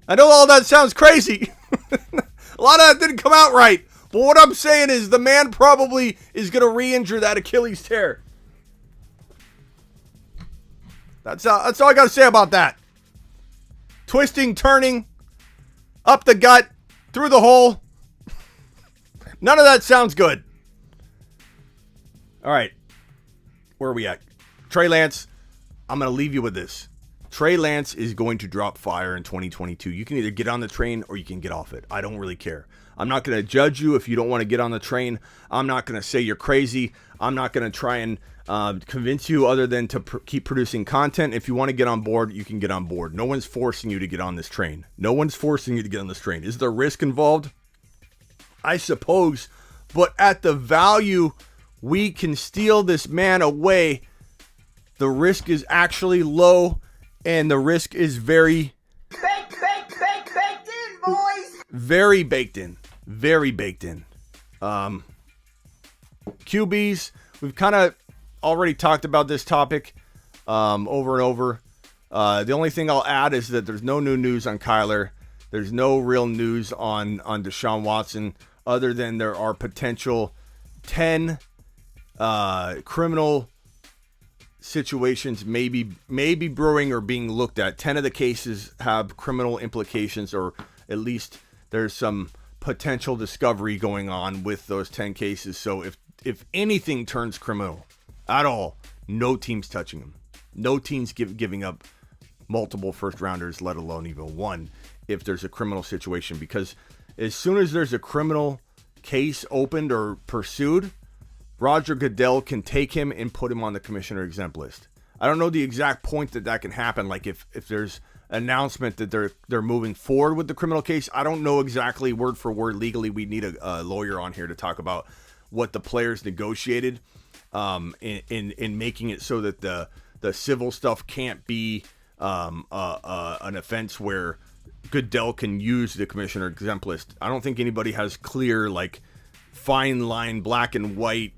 I know all that sounds crazy. A lot of that didn't come out right. But what I'm saying is the man probably is going to re-injure that Achilles tear. That's all I got to say about that. Twisting, turning, up the gut, through the hole. None of that sounds good. All right. Where are we at? Trey Lance, I'm going to leave you with this. Trey Lance is going to drop fire in 2022. You can either get on the train or you can get off it. I don't really care. I'm not going to judge you if you don't want to get on the train. I'm not going to say you're crazy. I'm not going to try and convince you other than to keep producing content. If you want to get on board, you can get on board. No one's forcing you to get on this train. No one's forcing you to get on this train. Is there risk involved? I suppose. But at the value we can steal this man away, the risk is actually low, and the risk is very baked in, boys. Very baked in. Very baked in. QBs, we've kind of already talked about this topic over and over. The only thing I'll add is that there's no new news on Kyler. There's no real news on Deshaun Watson other than there are potential 10 criminal situations maybe brewing or being looked at. 10 of the cases have criminal implications, or at least there's some potential discovery going on with those 10 cases. So if anything turns criminal at all, no team's touching them. No team's giving up multiple first rounders, let alone even one, if there's a criminal situation. Because as soon as there's a criminal case opened or pursued, Roger Goodell can take him and put him on the commissioner exempt list. I don't know the exact point that can happen. Like if there's announcement that they're moving forward with the criminal case, I don't know exactly word for word legally. We need a lawyer on here to talk about what the players negotiated in making it so that the civil stuff can't be an offense where Goodell can use the commissioner exempt list. I don't think anybody has clear, like, fine line, black and white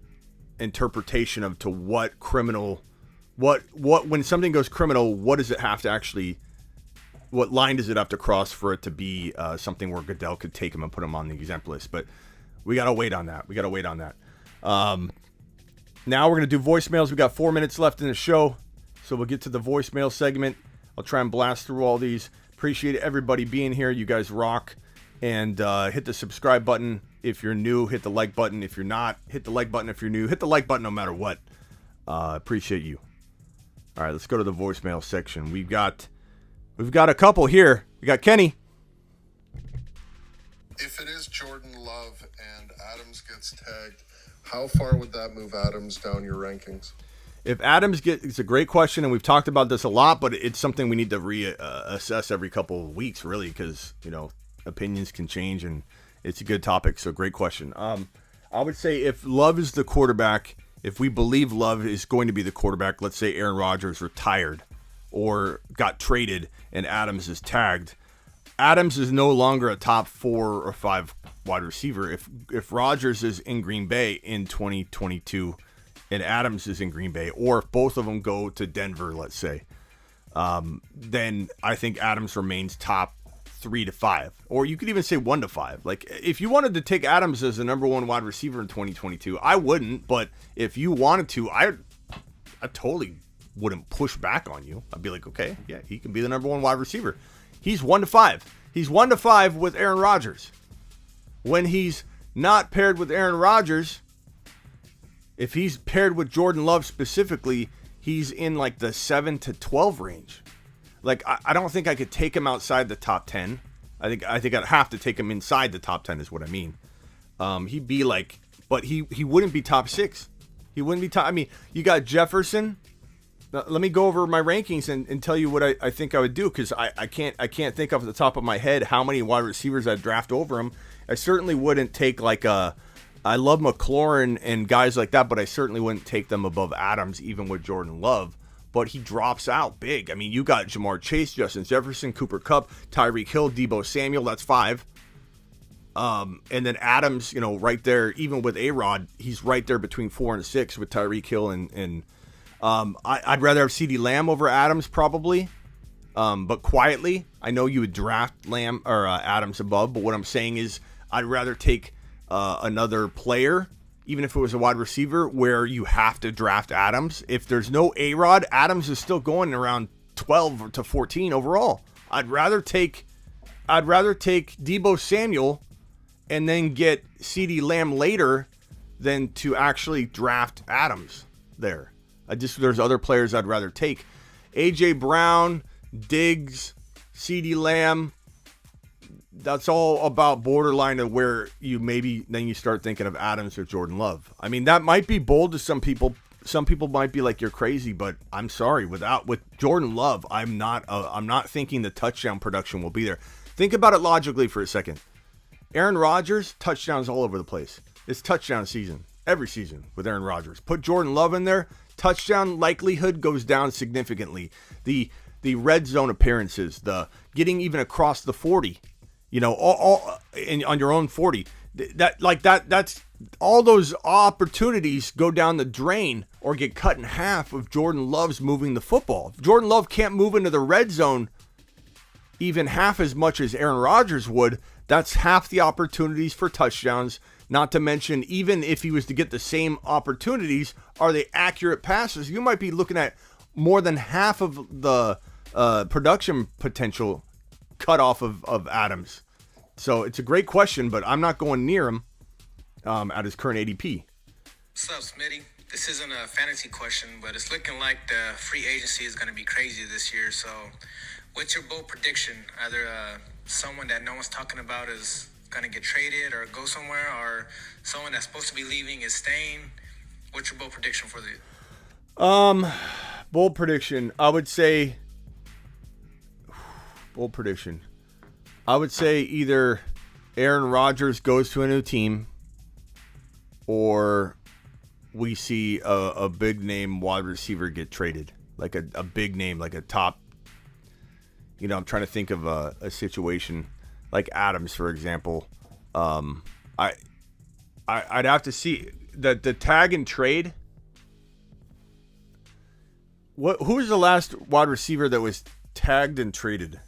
interpretation of to what criminal, what when something goes criminal, what does it have to actually, what line does it have to cross for it to be something where Goodell could take him and put him on the exempt list? But we got to wait on that. Now we're going to do voicemails. We got 4 minutes left in the show, so we'll get to the voicemail segment. I'll try and blast through all these. Appreciate everybody being here. You guys rock. And hit the subscribe button if you're new. Hit the like button if you're not. Hit the like button if you're new. Hit the like button no matter what. Appreciate you. All right, let's go to the voicemail section. We've got a couple here. We got Kenny. If it is Jordan Love and Adams gets tagged, how far would that move Adams down your rankings? If Adams it's a great question, and we've talked about this a lot, but it's something we need to reassess every couple of weeks, really, because, opinions can change, and it's a good topic. So great question. I would say if Love is the quarterback, if we believe Love is going to be the quarterback, let's say Aaron Rodgers retired or got traded and Adams is tagged, Adams is no longer a top 4 or 5 wide receiver. If Rodgers is in Green Bay in 2022 and Adams is in Green Bay, or if both of them go to Denver, let's say, then I think Adams remains top 3 to 5, or you could even say 1 to 5. Like, if you wanted to take Adams as the number 1 wide receiver in 2022, I wouldn't. But if you wanted to, I totally wouldn't push back on you. I'd be like, okay, yeah, he can be the number 1 wide receiver. He's 1 to 5. He's 1 to 5 with Aaron Rodgers. When he's not paired with Aaron Rodgers, if he's paired with Jordan Love specifically, he's in like the 7 to 12 range. Like, I don't think I could take him outside the top 10. I think I'd have to take him inside the top 10 is what I mean. He'd be like, but he wouldn't be top 6. He wouldn't be top. I mean, you got Jefferson. Let me go over my rankings and tell you what I think I would do, because I can't think off the top of my head how many wide receivers I'd draft over him. I certainly wouldn't take I love McLaurin and guys like that, but I certainly wouldn't take them above Adams, even with Jordan Love. But he drops out big. I mean, you got Jamar Chase, Justin Jefferson, Cooper Kupp, Tyreek Hill, Deebo Samuel. That's 5. And then Adams, right there, even with A-Rod, he's right there between 4 and 6 with Tyreek Hill and I'd rather have CeeDee Lamb over Adams probably. But quietly, I know you would draft Lamb or Adams above, but what I'm saying is I'd rather take another player, even if it was a wide receiver, where you have to draft Adams. If there's no A-Rod, Adams is still going around 12 to 14 overall. I'd rather take Deebo Samuel and then get CeeDee Lamb later than to actually draft Adams there. There's other players I'd rather take. A.J. Brown, Diggs, CeeDee Lamb, that's all about borderline of where then you start thinking of Adams or Jordan Love. I mean, that might be bold to some people. Some people might be like, you're crazy, but I'm sorry. With Jordan Love, I'm not thinking the touchdown production will be there. Think about it logically for a second. Aaron Rodgers, touchdowns all over the place. It's touchdown season, every season with Aaron Rodgers. Put Jordan Love in there, touchdown likelihood goes down significantly. The red zone appearances, the getting even across the 40, all on your own 40. That's all those opportunities go down the drain or get cut in half if Jordan Love's moving the football. If Jordan Love can't move into the red zone even half as much as Aaron Rodgers would, that's half the opportunities for touchdowns Not to mention, even if he was to get the same opportunities, are they accurate passes? You might be looking at more than half of the production potential cut off of Adams. So it's a great question, but I'm not going near him at his current ADP. What's up, Smitty? This isn't a fantasy question, but it's looking like the free agency is going to be crazy this year. So what's your bold prediction? Either someone that no one's talking about is going to get traded or go somewhere, or someone that's supposed to be leaving is staying. What's your bold prediction for the... Bold prediction. I would say either Aaron Rodgers goes to a new team, or we see a big name wide receiver get traded, like a big name, like a top. I'm trying to think of a situation like Adams, for example. I'd have to see the tag and trade. Who was the last wide receiver that was tagged and traded?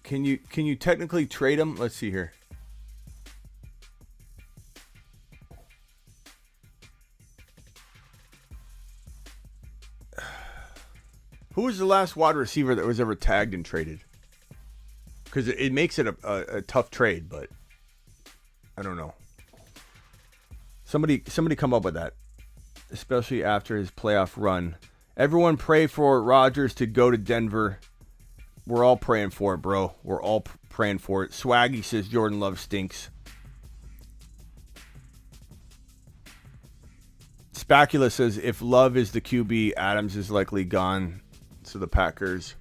Can you technically trade him? Let's see here. Who was the last wide receiver that was ever tagged and traded? Because it makes it a tough trade, but I don't know. Somebody come up with that, especially after his playoff run. Everyone pray for Rodgers to go to Denver. We're all praying for it, bro. We're all praying for it. Swaggy says Jordan Love stinks. Spacula says if Love is the QB, Adams is likely gone. So the Packers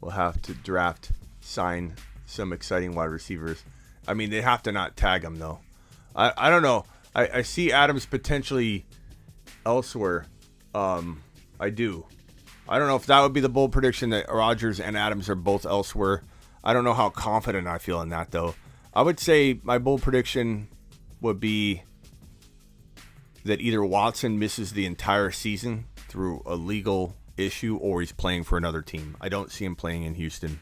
will have to sign some exciting wide receivers. I mean, they have to not tag him, though. I don't know. I see Adams potentially elsewhere. I do. I don't know if that would be the bold prediction that Rodgers and Adams are both elsewhere. I don't know how confident I feel in that, though. I would say my bold prediction would be that either Watson misses the entire season through a legal issue or he's playing for another team. I don't see him playing in Houston.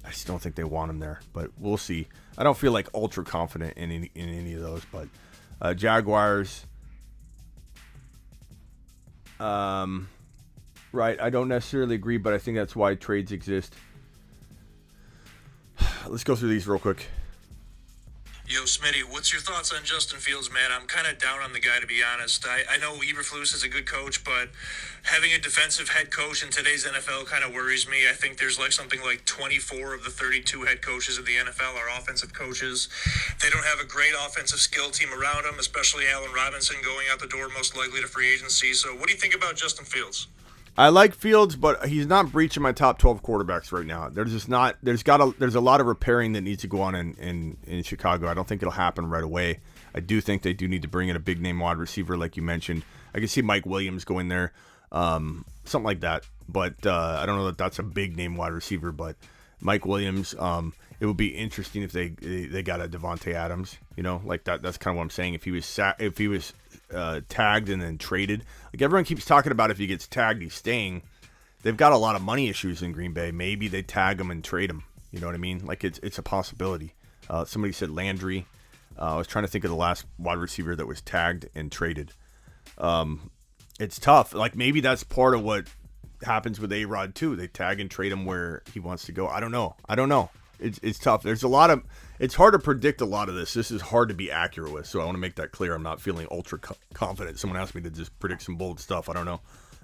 I just don't think they want him there, but we'll see. I don't feel like ultra confident in any of those, but Jaguars, right, I don't necessarily agree, but I think that's why trades exist. Let's go through these real quick. Yo, Smitty, what's your thoughts on Justin Fields, man? I'm kind of down on the guy, to be honest. I know Eberflus is a good coach, but having a defensive head coach in today's NFL kind of worries me. I think there's something like 24 of the 32 head coaches of the NFL are offensive coaches. They don't have a great offensive skill team around them, especially Allen Robinson going out the door most likely to free agency. So what do you think about Justin Fields? I like Fields, but he's not breaching my top 12 quarterbacks right now. There's just not. There's a lot of repairing that needs to go on in Chicago. I don't think it'll happen right away. I do think they do need to bring in a big name wide receiver, like you mentioned. I can see Mike Williams going there, something like that. But I don't know that that's a big name wide receiver. But Mike Williams, it would be interesting if they got a Devontae Adams. Like that. That's kind of what I'm saying. If he was tagged and then traded. Like everyone keeps talking about if he gets tagged, he's staying. They've got a lot of money issues in Green Bay. Maybe they tag him and trade him. You know what I mean? Like it's a possibility. Somebody said Landry. I was trying to think of the last wide receiver that was tagged and traded. It's tough. Like maybe that's part of what happens with A-Rod too. They tag and trade him where he wants to go. I don't know. It's tough. There's a lot of. It's hard to predict a lot of this. This is hard to be accurate with, so I want to make that clear. I'm not feeling ultra confident. Someone asked me to just predict some bold stuff. I don't know.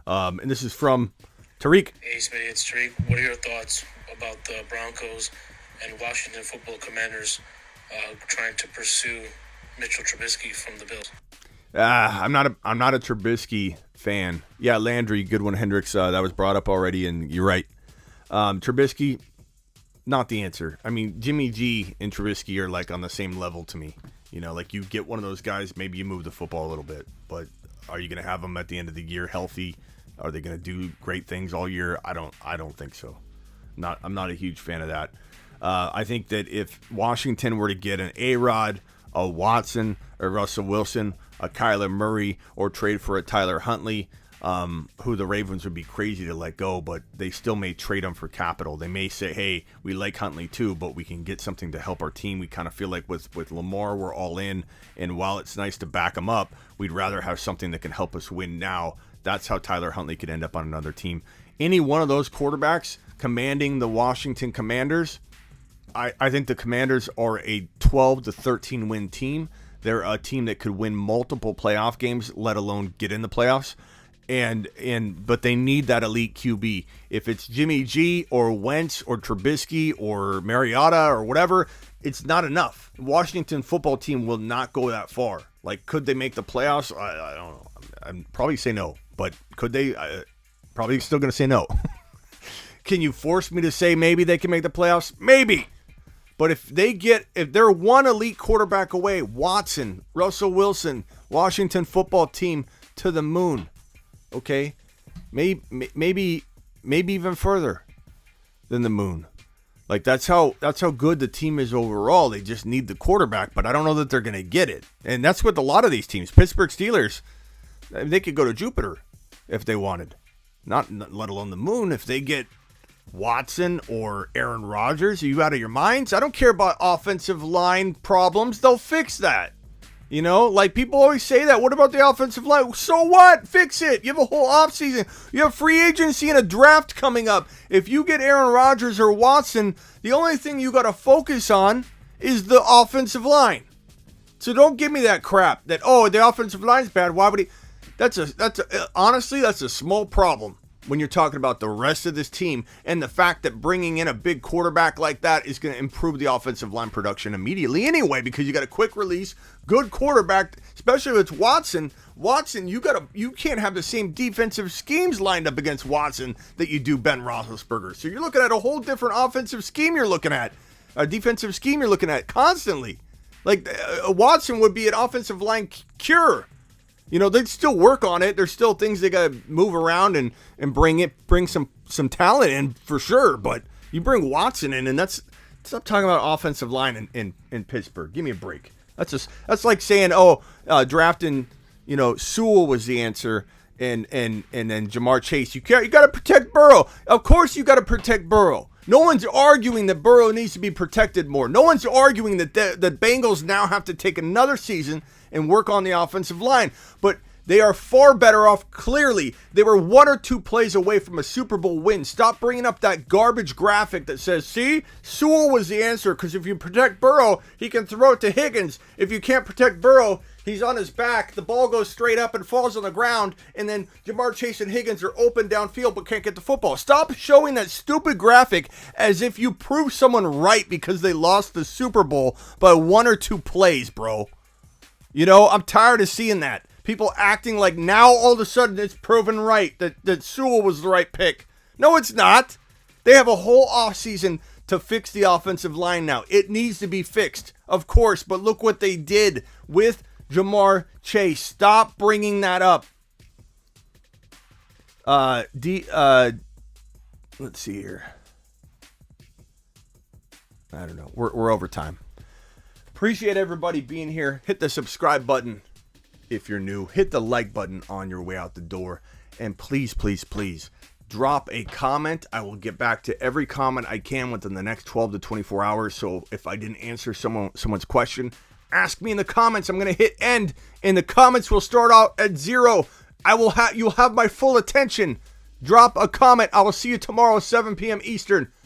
And this is from Tariq. Hey, Smitty, it's Tariq. What are your thoughts about the Broncos and Washington Football Commanders trying to pursue Mitchell Trubisky from the Bills? I'm not a Trubisky fan. Yeah, Landry, good one, Hendricks. That was brought up already, and you're right. Trubisky. Not the answer. I mean, Jimmy G and Trubisky are like on the same level to me. Like you get one of those guys, maybe you move the football a little bit, but are you going to have them at the end of the year healthy? Are they going to do great things all year? I don't think so. I'm not a huge fan of that. I think that if Washington were to get an A-Rod a Watson, a Russell Wilson, a Kyler Murray, or trade for a Tyler Huntley, who the Ravens would be crazy to let go, but they still may trade him for capital. They may say, hey, we like Huntley too, but we can get something to help our team. We kind of feel like with Lamar, we're all in, and while it's nice to back him up, we'd rather have something that can help us win now. That's how Tyler Huntley could end up on another team. Any one of those quarterbacks commanding the Washington Commanders, I think the Commanders are a 12 to 13 win team. They're a team that could win multiple playoff games, let alone get in the playoffs. But they need that elite QB. If it's Jimmy G or Wentz or Trubisky or Mariota or whatever, it's not enough. Washington football team will not go that far. Like, could they make the playoffs? I don't know. I'd probably say no. But could they? Probably still going to say no. Can you force me to say maybe they can make the playoffs? Maybe. But if they're one elite quarterback away, Watson, Russell Wilson, Washington football team to the moon. Okay, maybe even further than the moon. Like that's how good the team is overall. They just need the quarterback, but I don't know that they're going to get it. And that's with a lot of these teams. Pittsburgh Steelers, they could go to Jupiter if they wanted, not let alone the moon. If they get Watson or Aaron Rodgers, are you out of your minds? I don't care about offensive line problems. They'll fix that. You know, like people always say that. What about the offensive line? So what? Fix it. You have a whole offseason. You have free agency and a draft coming up. If you get Aaron Rodgers or Watson, the only thing you got to focus on is the offensive line. So don't give me that crap that, oh, the offensive line's bad. Why would he? Honestly, that's a small problem when you're talking about the rest of this team and the fact that bringing in a big quarterback like that is going to improve the offensive line production immediately anyway, because you got a quick release, good quarterback, especially if it's Watson. Watson, you can't have the same defensive schemes lined up against Watson that you do Ben Roethlisberger. So you're looking at a whole different offensive scheme you're looking at, a defensive scheme you're looking at constantly. Like Watson would be an offensive line cure. You know, they'd still work on it. There's still things they got to move around and bring some talent in for sure. But you bring Watson in, and stop talking about offensive line in Pittsburgh. Give me a break. That's like saying, drafting, Sewell was the answer, and then Jamar Chase. You got to protect Burrow. Of course, you got to protect Burrow. No one's arguing that Burrow needs to be protected more. No one's arguing that the Bengals now have to take another season and work on the offensive line. But they are far better off, clearly. They were 1 or 2 plays away from a Super Bowl win. Stop bringing up that garbage graphic that says, see, Sewell was the answer, because if you protect Burrow, he can throw it to Higgins. If you can't protect Burrow, he's on his back, the ball goes straight up and falls on the ground, and then Jamar Chase and Higgins are open downfield but can't get the football. Stop showing that stupid graphic as if you prove someone right because they lost the Super Bowl by 1 or 2 plays, bro. I'm tired of seeing that. People acting like now all of a sudden it's proven right that Sewell was the right pick. No, it's not. They have a whole offseason to fix the offensive line now. It needs to be fixed, of course, but look what they did with Jamar Chase. Stop bringing that up. Let's see here. I don't know. We're over time. Appreciate everybody being here. Hit the subscribe button if you're new. Hit the like button on your way out the door. And please, please, please drop a comment. I will get back to every comment I can within the next 12 to 24 hours. So if I didn't answer someone's question, ask me in the comments. I'm going to hit end, and the comments will start out at 0. You'll have my full attention. Drop a comment. I will see you tomorrow, 7 p.m. Eastern.